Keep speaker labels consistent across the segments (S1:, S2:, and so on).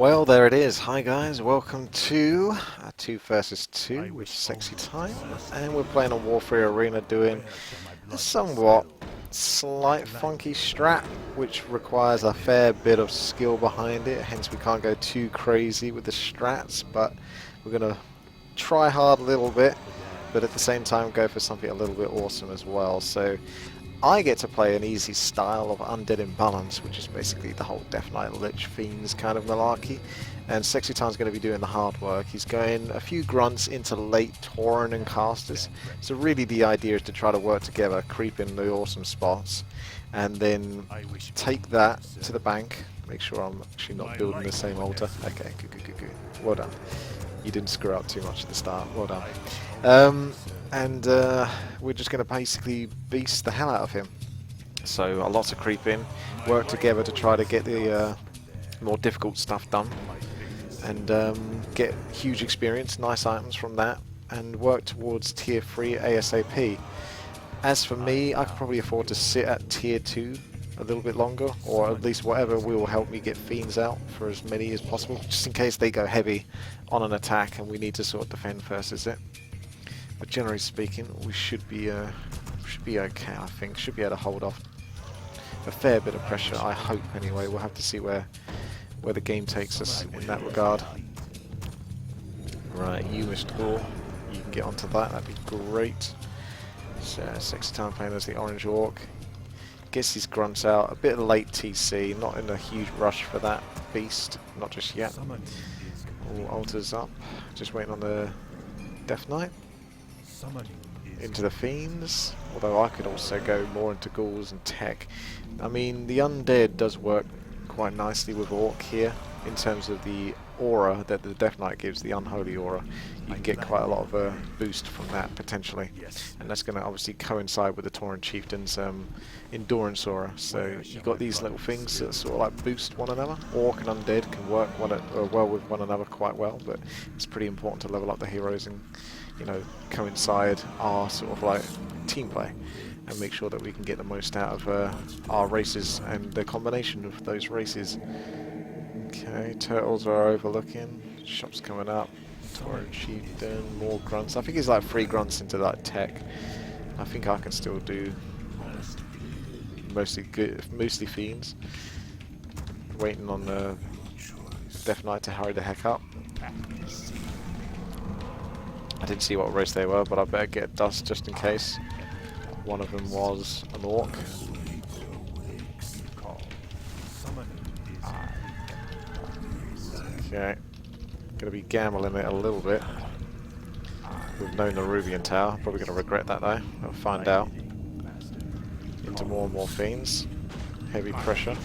S1: Well, there it is. Hi guys, welcome to 2 versus 2 with Sexytime, and we're playing on Warfare Arena doing a somewhat slight funky strat, which requires a fair bit of skill behind it, hence we can't go too crazy with the strats, but we're going to try hard a little bit, but at the same time go for something a little bit awesome as well. So I get to play an easy style of Undead Imbalance, which is basically the whole Death Knight Lich Fiends kind of malarkey, and Sexytime's going to be doing the hard work. He's going a few grunts into late Tauren and casters, so really the idea is to try to work together, creep in the awesome spots, and then take that to the bank. Make sure I'm actually not building the same altar. Okay, good. Well done. You didn't screw up too much at the start. Well done. We're just going to basically beast the hell out of him. So lots of creep in, work together to try to get the more difficult stuff done, and get huge experience, nice items from that, and work towards tier 3 ASAP. As for me, I could probably afford to sit at tier 2 a little bit longer, or at least whatever will help me get fiends out for as many as possible, just in case they go heavy on an attack and we need to sort of defend first, is it? But generally speaking, we should be okay. I think should be able to hold off a fair bit of pressure. I hope anyway. We'll have to see where the game takes us in that regard. Right, you Mr. Gore, you can get onto that. That'd be great. So Sexytime playing as the Orange Orc. Gets his grunts out. A bit of late TC. Not in a huge rush for that beast. Not just yet. All altars up. Just waiting on the Death Knight. Into the Fiends, although I could also go more into Ghouls and Tech. I mean, the Undead does work quite nicely with Orc here, in terms of the aura that the Death Knight gives, the Unholy Aura. You can get quite a lot of boost from that, potentially. And that's going to obviously coincide with the Tauren Chieftain's Endurance Aura. So you've got these little things that sort of like boost one another. Orc and Undead can work well with one another quite well, but it's pretty important to level up the heroes and, you know, coincide our sort of like team play and make sure that we can get the most out of our races and the combination of those races. Okay, turtles are overlooking, shops coming up, Tauren Chieftain, more grunts. I think it's like 3 grunts into that tech. I think I can still do mostly fiends. Waiting on the Death Knight to hurry the heck up. I didn't see what race they were, but I better get dust just in case. One of them was an Orc. Okay, gonna be gambling it a little bit with no Nerubian Tower. Probably gonna regret that though. I'll find out. Into more and more fiends. Heavy pressure.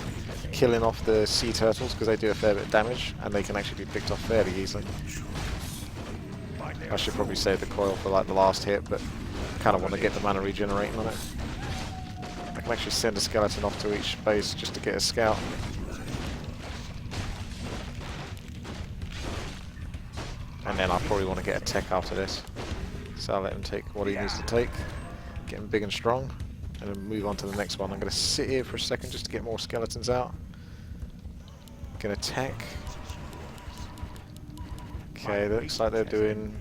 S1: Killing off the sea turtles because they do a fair bit of damage and they can actually be picked off fairly easily. I should probably save the coil for like the last hit, but kind of want to get the mana regenerating on it. I can actually send a skeleton off to each base just to get a scout. And then I probably want to get a tech after this. So I'll let him take what he needs to take, get him big and strong, and then move on to the next one. I'm going to sit here for a second just to get more skeletons out. Going to tech. Okay, looks like they're doing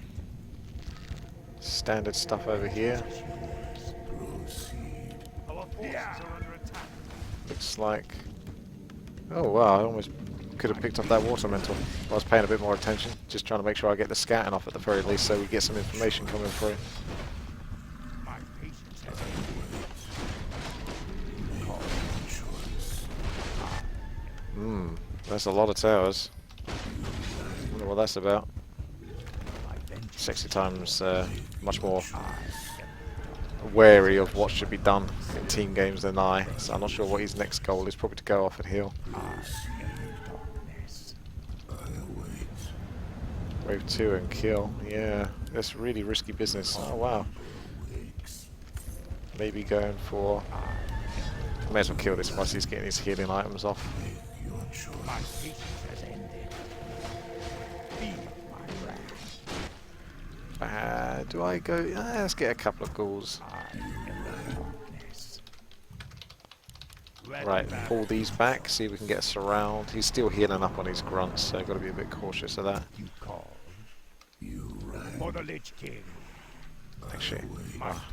S1: standard stuff over here. Looks like... Oh wow, I almost could have picked up that water mental. I was paying a bit more attention, just trying to make sure I get the scouting off at the very least so we get some information coming through. That's a lot of towers. Wonder what that's about. Sexytime's much more wary of what should be done in team games than I, so I'm not sure what his next goal is. Probably to go off and heal. Wave 2 and kill. Yeah, that's really risky business. Oh wow. Maybe going for... May as well kill this once he's getting his healing items off. Do I go... let's get a couple of ghouls. Right, pull these back, see if we can get a surround. He's still healing up on his grunts, so got to be a bit cautious of that. Actually,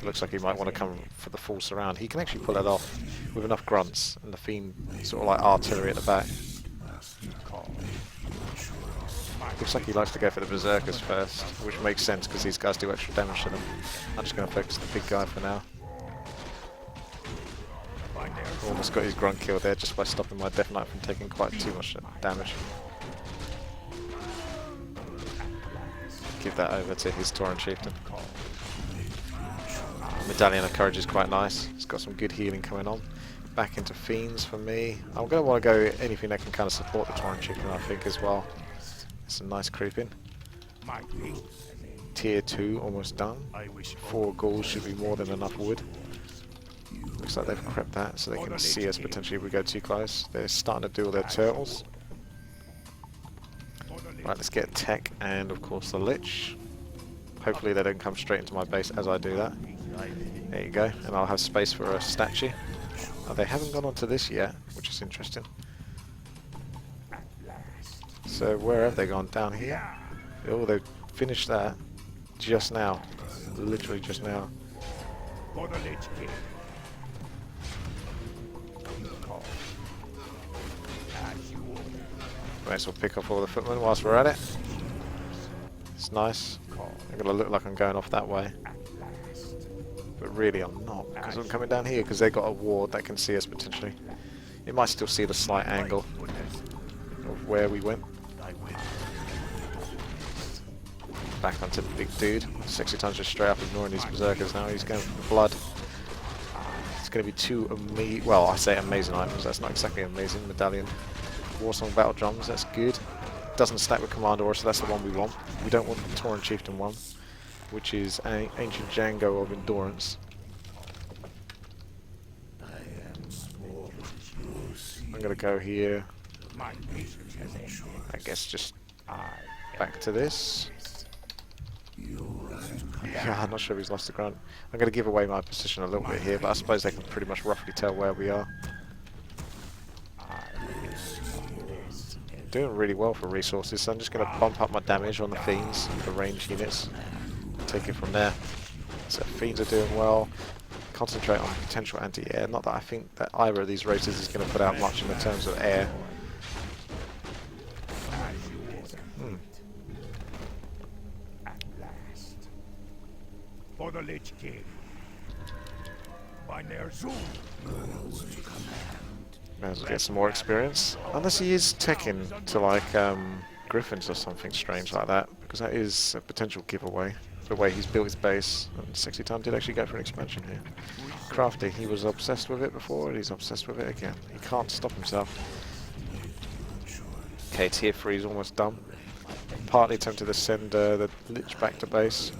S1: looks like he might want to come for the full surround. He can actually pull it off with enough grunts and the Fiend sort of like artillery at the back. Looks like he likes to go for the Berserkers first, which makes sense because these guys do extra damage to them. I'm just going to focus the big guy for now. Almost got his grunt killed there just by stopping my Death Knight from taking quite too much damage. Give that over to his Tauren Chieftain. Medallion of Courage is quite nice. It's got some good healing coming on. Back into Fiends for me. I'm going to want to go anything that can kind of support the Tauren Chieftain, I think, as well. Some nice creeping. Tier 2 almost done. 4 ghouls should be more than enough wood. Looks like they've crept that so they can see us potentially if we go too close. They're starting to do all their turtles. Right, let's get Tech and of course the Lich. Hopefully they don't come straight into my base as I do that. There you go, and I'll have space for a statue. Oh, they haven't gone onto this yet, which is interesting. So where have they gone? Down here? Oh, they've finished that just now. Literally just now. Might as well pick off all the footmen whilst we're at it. It's nice. I'm going to look like I'm going off that way. But really I'm not, because I'm coming down here because they've got a ward that can see us potentially. It might still see the slight angle of where we went. Back onto the big dude. Sexytime's just straight up ignoring these berserkers now. He's going for the blood. It's going to be 2 amazing, well, I say amazing items, that's not exactly amazing. Medallion. Warsong Battle Drums, that's good. Doesn't stack with Commander Aura, so that's the one we want. We don't want the Tauren Chieftain one, which is an Ancient Django of Endurance. I'm going to go here. I guess just back to this. Yeah, I'm not sure if he's lost the grunt. I'm going to give away my position a little bit here, but I suppose they can pretty much roughly tell where we are. Doing really well for resources, so I'm just going to bump up my damage on the Fiends, the ranged units, and take it from there. So Fiends are doing well. Concentrate on potential anti-air. Not that I think that either of these races is going to put out much in the terms of air. For the Lich King. May as well get some more experience. Unless he is teching to like Griffins or something strange like that, because that is a potential giveaway. The way he's built his base, and Sexytime did actually go for an expansion here. Crafty, he was obsessed with it before, and he's obsessed with it again. He can't stop himself. Okay, tier 3 is almost done. Partly tempted to send the Lich back to base.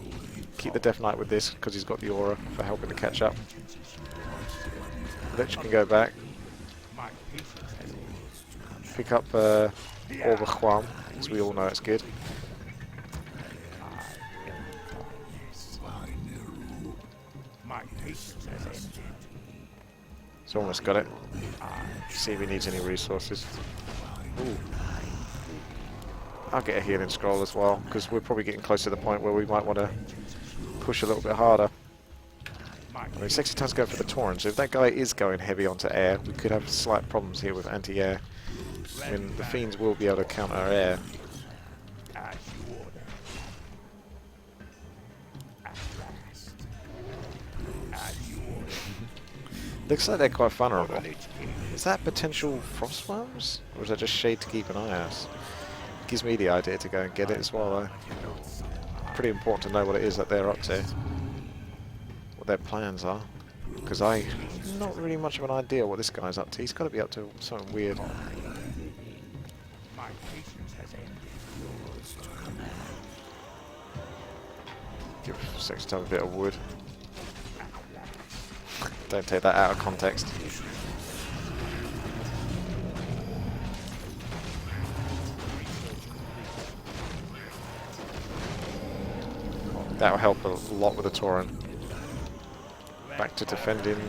S1: Keep the Death Knight with this, because he's got the aura for helping to catch up. Lich can go back. Pick up Orba Juan, because we all know it's good. He's almost got it. See if he needs any resources. Ooh. I'll get a healing scroll as well, because we're probably getting close to the point where we might want to push a little bit harder. I mean, Sexytime's going for the Tauren, so if that guy is going heavy onto air, we could have slight problems here with anti-air. I mean, the Fiends will be able to counter air. Looks like they're quite vulnerable. Is that potential Frostworms? Or is that just shade to keep an eye out? Gives me the idea to go and get it as well, though. Pretty important to know what it is that they're up to. What their plans are. Because I not really much of an idea what this guy's up to. He's got to be up to something weird. Give Sexytime a bit of wood. Don't take that out of context. That'll help a lot with the Tauren. Back to defending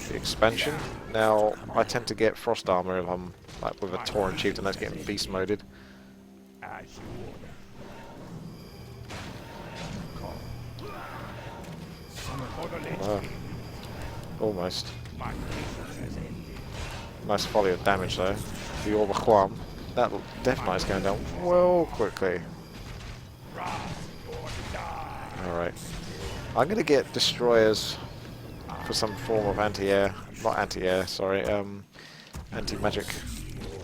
S1: the expansion. Now, I tend to get frost armor if I'm like with a Tauren chieftain that's getting beast moded. Almost. Nice volley of damage though. The Warcraft. That Death Knight's going down well quickly. Alright. I'm going to get destroyers for some form of anti-air. Not anti-air, sorry. Anti-magic.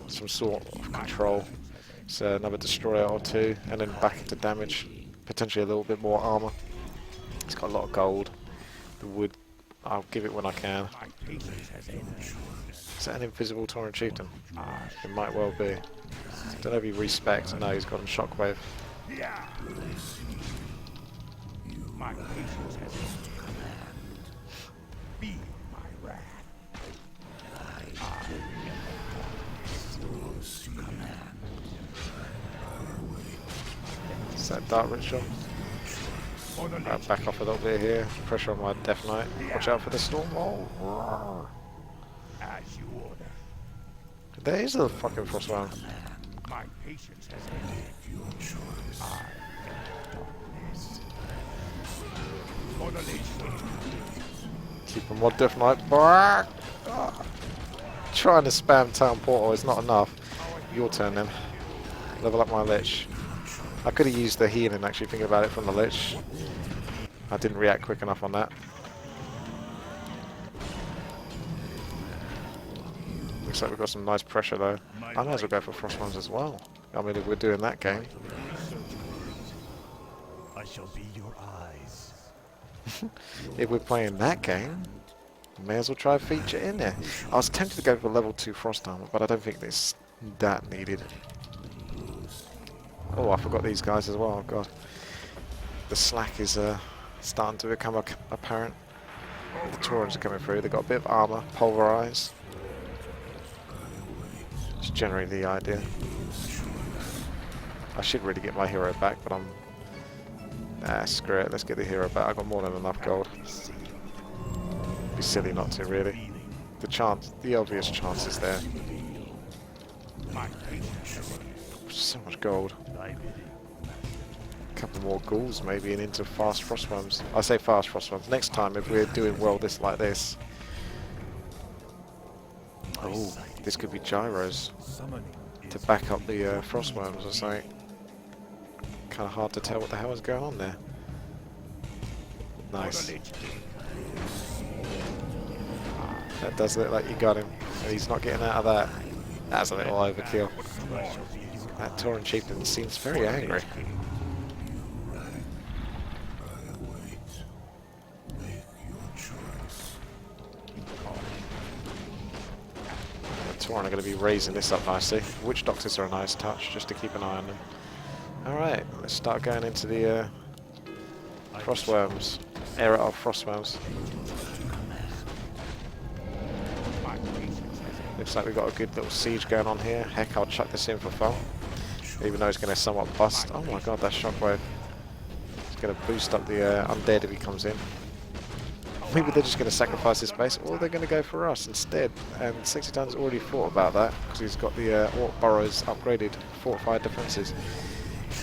S1: Some sort of control. So another destroyer or two. And then back into damage. Potentially a little bit more armor. It's got a lot of gold. The wood, I'll give it when I can. Is that an invisible Tauren chieftain? It might well be. Don't know if he respecs. No, he's got him shockwave. Is that Dark Ritual? Back off a little bit here. Pressure on my Death Knight. Watch out for the storm. Oh. There is a fucking frost one. Keep my Death Knight back. Trying to spam town portal is not enough. Your turn then. Level up my Lich. I could have used the healing actually, thinking about it from the Lich. I didn't react quick enough on that. Looks like we've got some nice pressure though. I might as well go for frost ones as well. I mean, if we're doing that game.
S2: I shall be your eyes.
S1: If we're playing that game, may as well try a feature in there. I was tempted to go for level 2 frost armor, but I don't think it's that needed. Oh, I forgot these guys as well. God, the slack is starting to become apparent. The Taurens are coming through. They've got a bit of armor, pulverize. It's generally the idea. I should really get my hero back, but I'm... Nah, screw it. Let's get the hero back. I've got more than enough gold. Be silly not to, really. The obvious chance is there. So much gold. A couple more ghouls maybe and into fast frostworms. I say fast frostworms. Next time if we're doing well like this. Oh, this could be gyros to back up the frostworms or something. Kind of hard to tell what the hell is going on there. Nice. That does look like you got him. And he's not getting out of that. That's a little overkill. That Tauren chieftain seems very angry. The Tauren are going to be raising this up nicely. Witch Doctors are a nice touch, just to keep an eye on them. Alright, let's start going into the Frostworms. Era of Frostworms. Looks like we've got a good little siege going on here. Heck, I'll chuck this in for fun. Even though it's going to somewhat bust. Oh my god, that shockwave. It's going to boost up the undead if he comes in. Maybe they're just going to sacrifice his base, or they're going to go for us instead. And Sexytime's already thought about that, because he's got the Orc Burrows upgraded, fortified defences.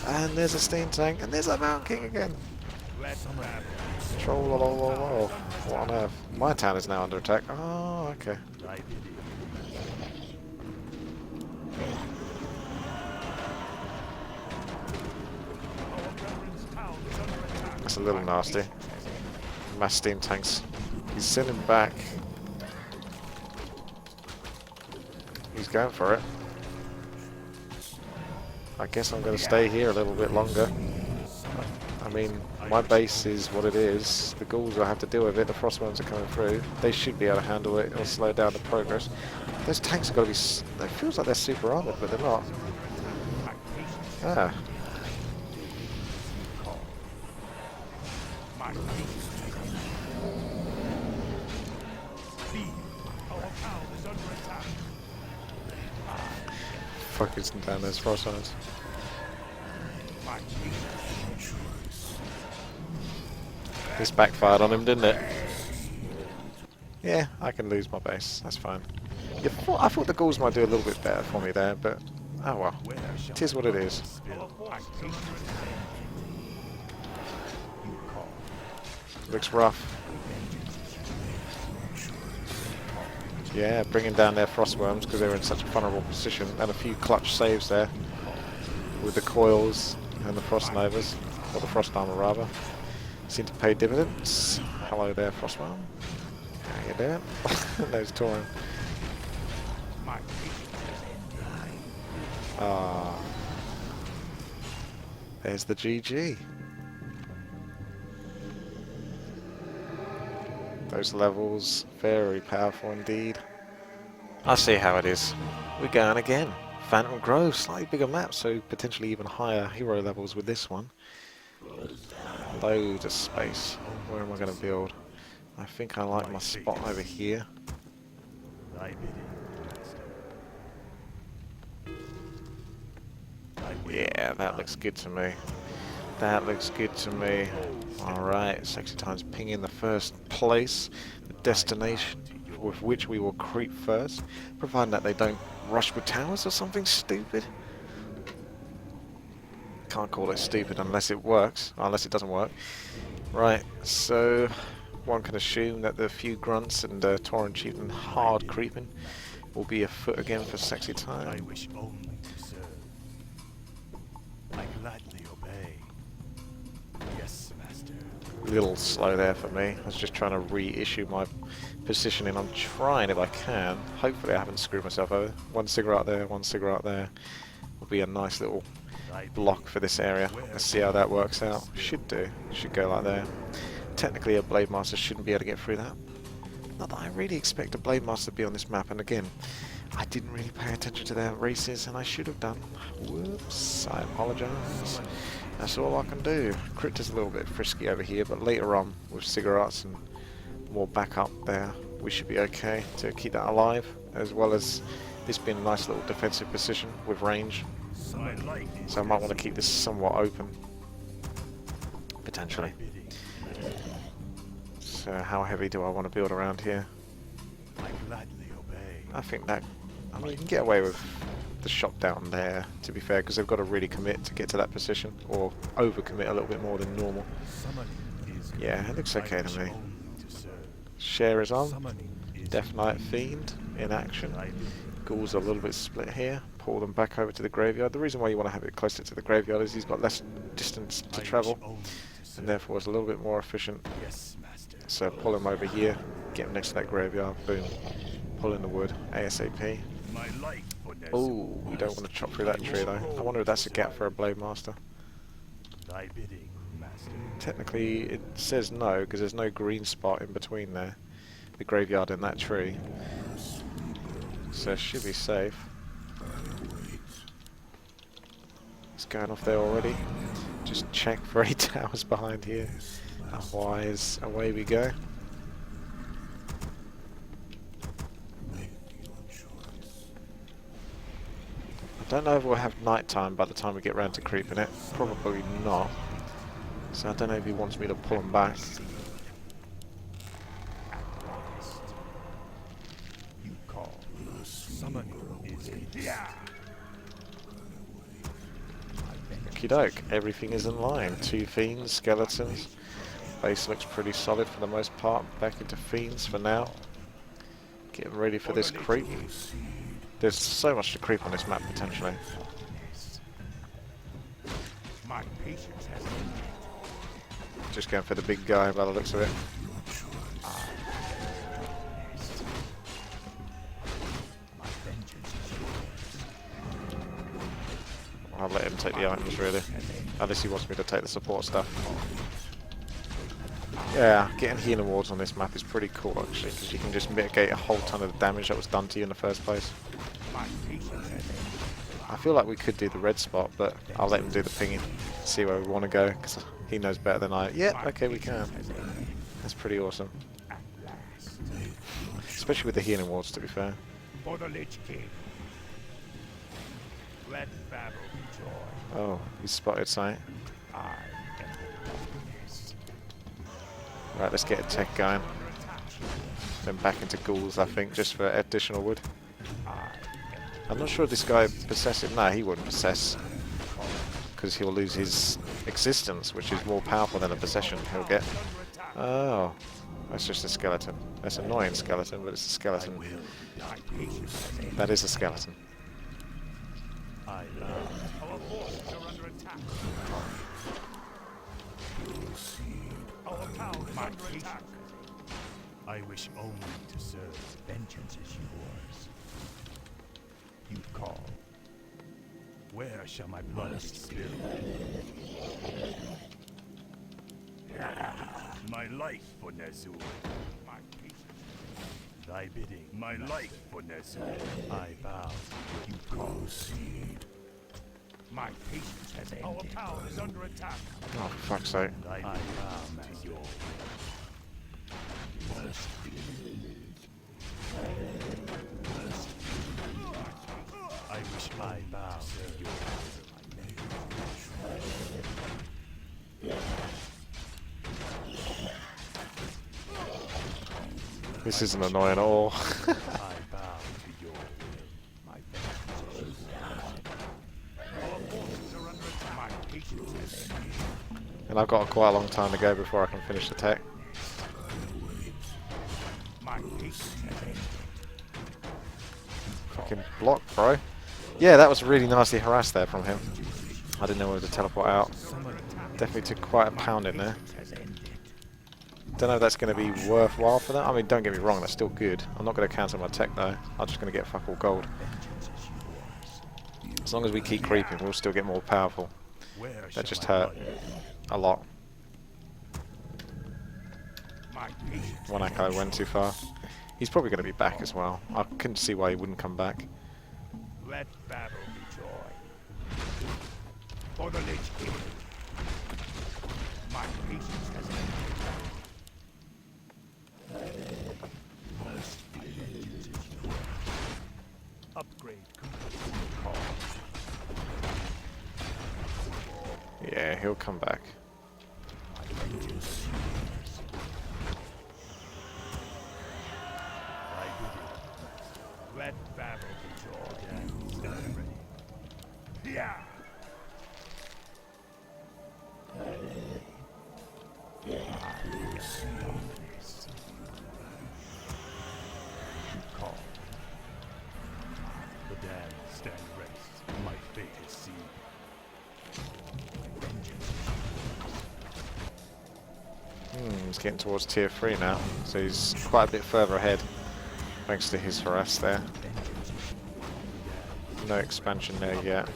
S1: And there's a steam tank, and there's a Mountain King again. Troll, what on earth? My town is now under attack. Oh, okay. That's a little nasty. Mass steam tanks. He's sending back. He's going for it. I guess I'm going to stay here a little bit longer. I mean, my base is what it is. The ghouls will have to deal with it. The frostworms are coming through. They should be able to handle it. It'll slow down the progress. Those tanks have got to be... It feels like they're super armored, but they're not. Ah. Focusing down those frostworms. This backfired on him, didn't it? Yeah, I can lose my base. That's fine. I thought the ghouls might do a little bit better for me there, but oh well. It is what it is. Looks rough. Yeah, bringing down their frostworms because they were in such a vulnerable position, and a few clutch saves there with the coils and the frost novas, or the frost armor rather. Seem to pay dividends. Hello there, frostworm. How you doing? Those Tauren. Ah, there's the GG. Those levels, very powerful indeed. I see how it is. We're going again. Phantom Grove, slightly bigger map, so potentially even higher hero levels with this one. Loads of space. Where am I going to build? I think I like my spot over here. Yeah, that looks good to me. That looks good to me. Alright, Sexytime's pinging the first place, the destination with which we will creep first, providing that they don't rush with towers or something stupid. Can't call it stupid unless it works, unless it doesn't work. Right, so one can assume that the few grunts and Tauren chieftain hard creeping will be afoot again for Sexytime.
S2: I wish only to serve. I gladly obey. Yes, master.
S1: Little slow there for me. I was just trying to reissue my positioning. I'm trying if I can. Hopefully I haven't screwed myself over. One cigarette there, one cigarette there. Will be a nice little block for this area. Let's see how that works out. Should do. Should go like there. Technically a Blade Master shouldn't be able to get through that. Not that I really expect a Blade Master to be on this map, and again, I didn't really pay attention to their races, and I should have done. Whoops, I apologise. That's all I can do. Crypta's a little bit frisky over here, but later on, with cigarettes and more backup there, we should be okay to keep that alive, as well as this being a nice little defensive position with range. So I might want to keep this somewhat open, potentially. So how heavy do I want to build around here?
S2: I gladly obey.
S1: I think that, I mean, you can get away with the shot down there, to be fair, because they've got to really commit to get to that position, or over-commit a little bit more than normal. Yeah, it looks okay to me. Share is on. Death Knight Fiend in action. Ghouls are a little bit split here. Pull them back over to the graveyard. The reason why you want to have it closer to the graveyard is he's got less distance to travel, and therefore it's a little bit more efficient. So pull him over here, get him next to that graveyard, boom. Pull in the wood, ASAP. Oh, you don't want to chop through that tree though. I wonder if that's a gap for a Blade Master. Technically it says no, because there's no green spot in between there. The graveyard and that tree. So it should be safe. It's going off there already. Just check for any towers behind here. Otherwise, away we go. I don't know if we'll have night time by the time we get round to creeping it. Probably not. So I don't know if he wants me to pull him back. Okie doke, everything is in line. 2 fiends, skeletons. Base looks pretty solid for the most part. Back into fiends for now. Getting ready for this creep. There's so much to creep on this map potentially. Just going for the big guy by the looks of it. I'll let him take the items really. Unless he wants me to take the support stuff. Yeah, getting healing wards on this map is pretty cool actually, because you can just mitigate a whole ton of the damage that was done to you in the first place. I feel like we could do the red spot, but I'll let him do the pinging, see where we want to go, because he knows better than I. Yeah, okay, we can. That's pretty awesome. Especially with the healing wards, to be fair. Oh, he's spotted sight. Right, let's get a tech going. Then back into ghouls, I think, just for additional wood. I'm not sure if this guy possesses. No, he wouldn't possess. Because he'll lose his existence, which is more powerful than a possession he'll get. Oh, that's just a skeleton. That's an annoying skeleton, but it's a skeleton. That is a skeleton.
S2: Our forces are under attack. Our town is under attack. I wish only to serve. Vengeance is yours. You call. Where shall my blood spill? My life for Nezul. My patience. Thy bidding. My life for Nezul. I bow. You proceed. My patience has ended. Our town is under attack.
S1: Oh, for fuck's sake.
S2: I bow to your I wish I bow to your
S1: This isn't annoying at all.
S2: I bow to your will. My vengeance is our forces are under attack. My patience has ended.
S1: And I've got quite a long time to go before I can finish the tech.
S2: My patience has ended.
S1: Fucking block, bro. Yeah, that was really nicely harassed there from him. I didn't know whether to teleport out. Definitely took quite a pounding there. Don't know if that's going to be worthwhile for that. I mean, don't get me wrong, that's still good. I'm not going to cancel my tech though. I'm just going to get fuck all gold. As long as we keep creeping, we'll still get more powerful. That just hurt a lot. One echo went too far. He's probably going to be back as well. I couldn't see why he wouldn't come back.
S2: Let battle be joy. For the Lich King. My patience has ended. Upgrade complete.
S1: Yeah, he'll come back.
S2: Let battle be joy. Stand ready. Yeah. Call. The damned stand rest. My fate is sealed.
S1: He's getting towards tier 3 now, so he's quite a bit further ahead, thanks to his harass there. No expansion there yet.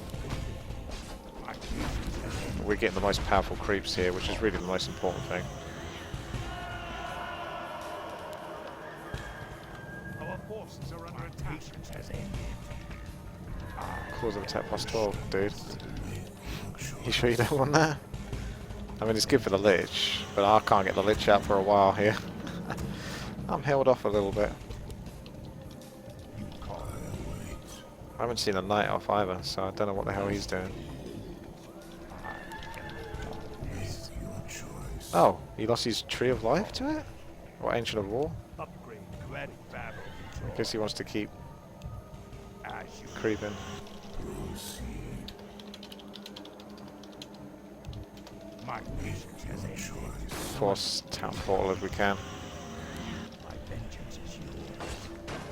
S1: We're getting the most powerful creeps here, which is really the most important thing.
S2: Our forces are under attack.
S1: Cause of attack plus 12, dude. You sure you don't want that? I mean, it's good for the Lich, but I can't get the Lich out for a while here. I'm held off a little bit. I haven't seen a Night Elf either, so I don't know what the hell he's doing. Oh, he lost his Tree of Life to it? Or Ancient of War?
S2: Upgrade. Let battle be joy.
S1: I guess he wants to keep
S2: As you
S1: creeping.
S2: My patience has ended.
S1: Force Town Portal if we can.
S2: My vengeance is yours.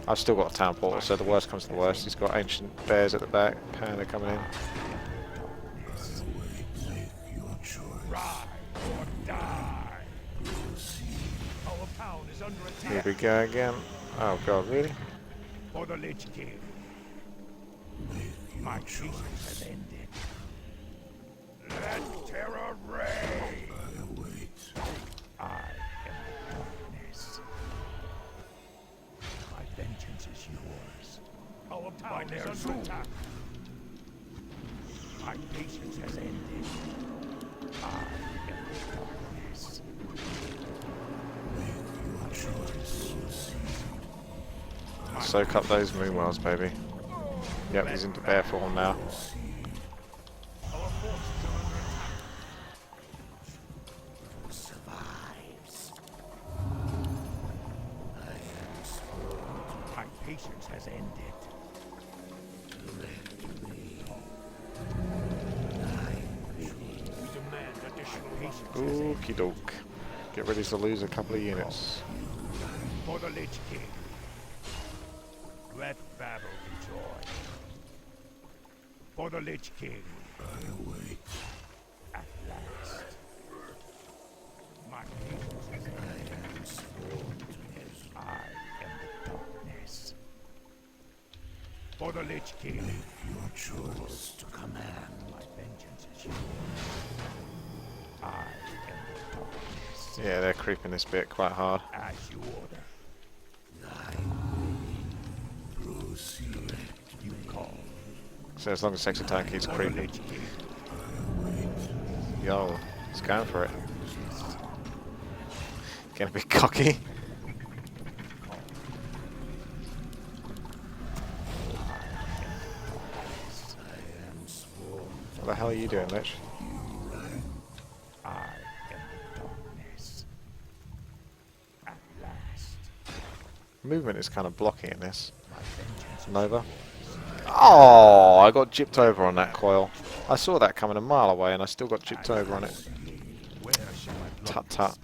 S1: I've still got a Town Portal, so the worst comes to the worst. He's got Ancient Bears at the back. Panda coming in.
S2: Ride or die. Our town is under
S1: Here
S2: attack.
S1: we go again. Oh god, really?
S2: For the Lich King. My patience has ended. Let terror reign. I am darkness. My vengeance is yours. Our town is under attack. My patience has ended. I am darkness.
S1: Soak up those Moonwells, baby. Yep, he's into bear form now.
S2: Our forces are under attack.
S3: Survives.
S1: Okie doke. Get ready to lose a couple of units.
S2: For the Lich King. Let battle be joy. For the Lich King. I wait. At last. My patience has ended. I am the darkness. For the Lich King. Make your choice to command. My vengeance is yours. I am the darkness.
S1: Yeah, they're creeping this bit quite hard.
S2: As you order. Proceed. You call.
S1: So as long as Sexytime keeps creeping. Yo, he's going for it. Getting a bit cocky. What the hell are you doing, Lich?
S2: I am the darkness. At last.
S1: Movement is kind of blocking in this. Nova. Oh, I got gypped over on that coil. I saw that coming a mile away and I still got gypped over on it. Tut tut.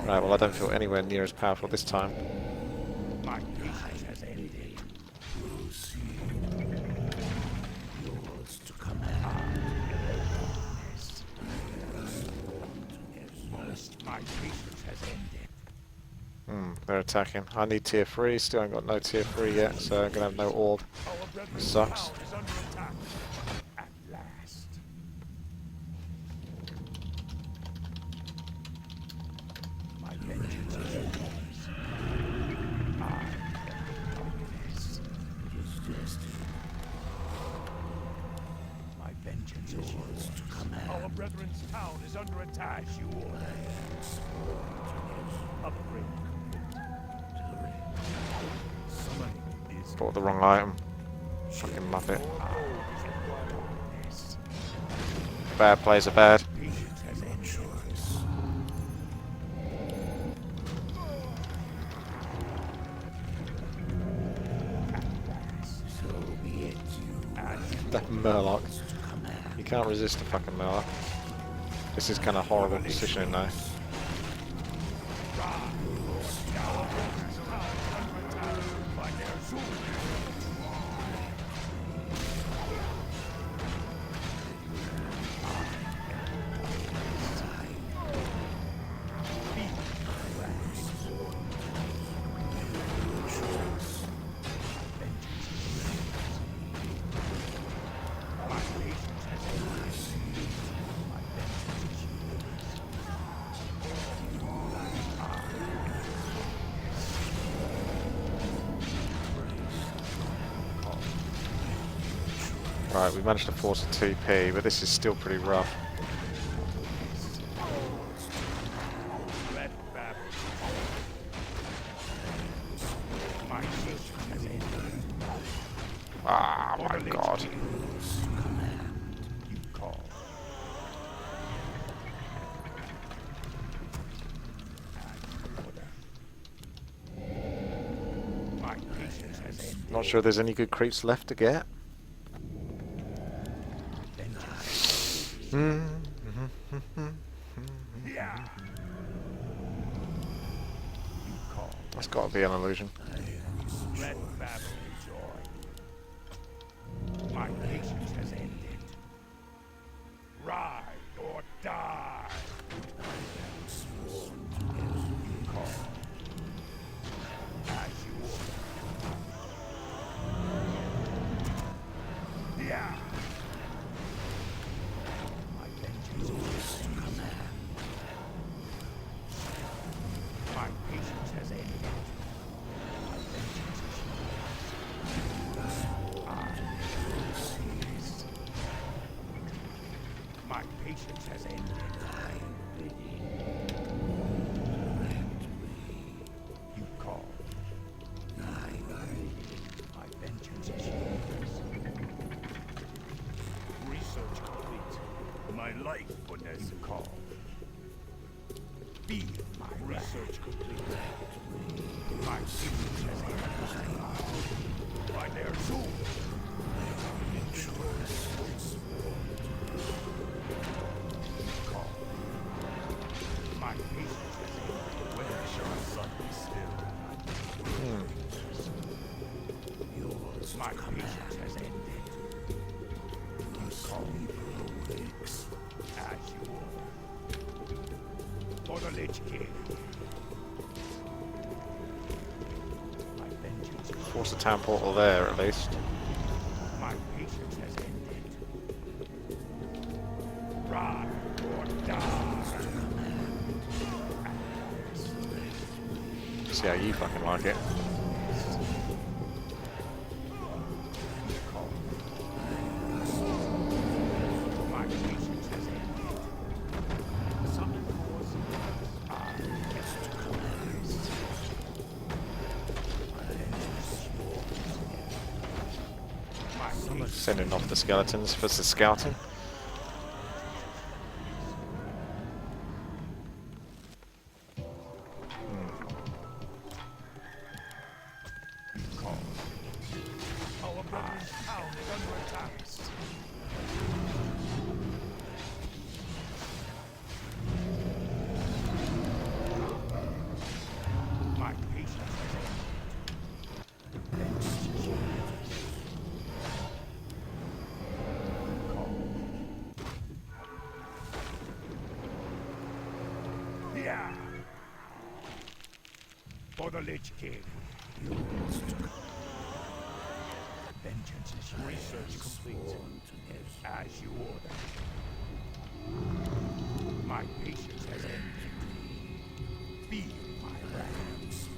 S1: Right, well I don't feel anywhere near as powerful this time.
S2: My patience has ended. Yours to command. My patience has ended.
S1: They're attacking. I need tier 3, still ain't got no tier 3 yet, so I'm gonna have no orb. Sucks.
S2: At last. My vengeance is yours. I am the darkness. It is destined. My vengeance is yours to command. Our brethren's town is under attack. You order. Upgrade.
S1: Bought the wrong item. Fucking muppet. Bad plays are bad. That Murloc. You can't resist a fucking Murloc. This is kind of horrible positioning though. Right, we managed to force a TP, but this is still pretty rough. Ah, my god. Not sure there's any good creeps left to get. That's got to be an illusion.
S2: Let battle enjoy. My patience has ended. Ride or die. I am sworn to you call. As you order. Yeah. My vengeance is to command. My patience has ended. My patience has ended. You call. My vengeance is yours. Research complete. My life for this call. Be my research complete. My patience has ended. By their soul.
S1: town portal there at least.
S2: My patience has ended. Ride or die.
S1: See how you fucking like it.
S2: My patience has ended. Summon force. I guess to command. My patience.
S1: Sending off the skeletons for the scouting.
S2: Our brethren's town is under attack. My patience has ended. Yeah. For the Lich King. Vengeance is your research complete. As you order. My patience has ended. Feel my wrath.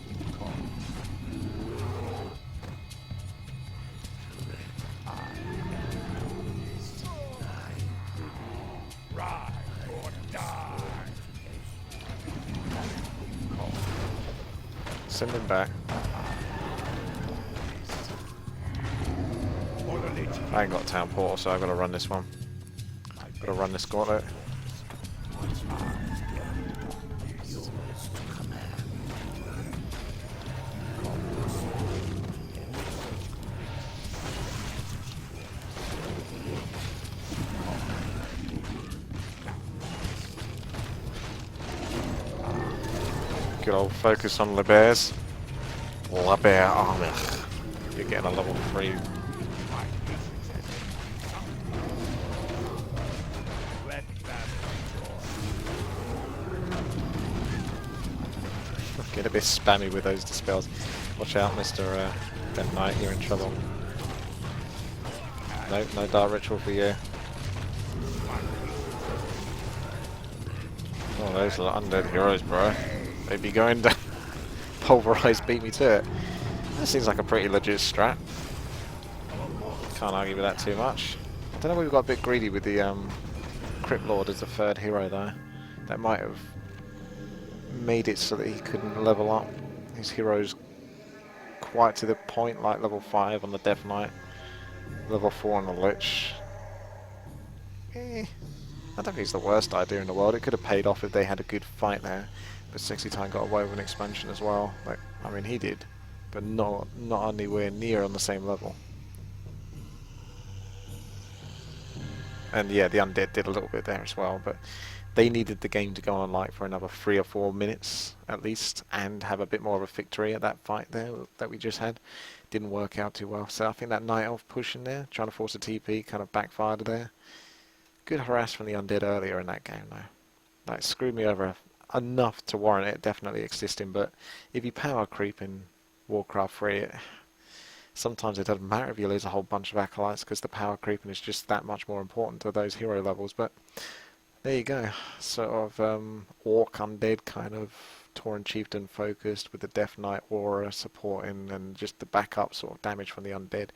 S2: You call. Ride or die.
S1: Send him back.
S2: For the Lich King.
S1: I ain't got a town portal, so I've got to run this one. Got to run this gauntlet. Good old focus on Le Bears. Le Bear armor. You're getting a level 3.
S2: My patience has ended. Let them enjoy.
S1: Get a bit spammy with those dispels. Watch out, Mr. Ben Knight, you're in trouble. No, no dark ritual for you. Oh, those are undead heroes, bro. They'd be going down. Pulverize beat me to it. That seems like a pretty legit strat. Can't argue with that too much. I don't know, we've got a bit greedy with the Crypt Lord as the third hero though. That might have made it so that he couldn't level up his heroes quite to the point, like level 5 on the Death Knight, level 4 on the Lich. I don't think it's the worst idea in the world. It could have paid off if they had a good fight there. But Sexytime got away with an expansion as well. Like, I mean, he did, but not anywhere near on the same level. And yeah, the undead did a little bit there as well, but they needed the game to go on like for another 3 or 4 minutes at least, and have a bit more of a victory at that fight there that we just had. Didn't work out too well. So I think that Night Elf push in there, trying to force a TP, kind of backfired there. Good harass from the undead earlier in that game though. Like, screwed me over enough to warrant it definitely existing, but if you power creep in Warcraft 3, sometimes it doesn't matter if you lose a whole bunch of acolytes, because the power creeping is just that much more important to those hero levels. But there you go, sort of orc undead kind of Tauren chieftain focused, with the Death Knight aura supporting and just the backup sort of damage from the undead,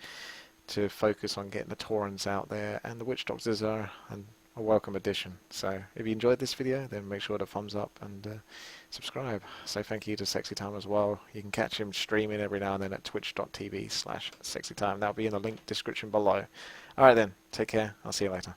S1: to focus on getting the Taurens out there, and the Witch Doctors are a welcome addition. So if you enjoyed this video, then make sure to thumbs up and subscribe. So thank you to Sexytime as well. You can catch him streaming every now and then at twitch.tv/Sexytime. That'll be in the link description below. Alright then, take care. I'll see you later.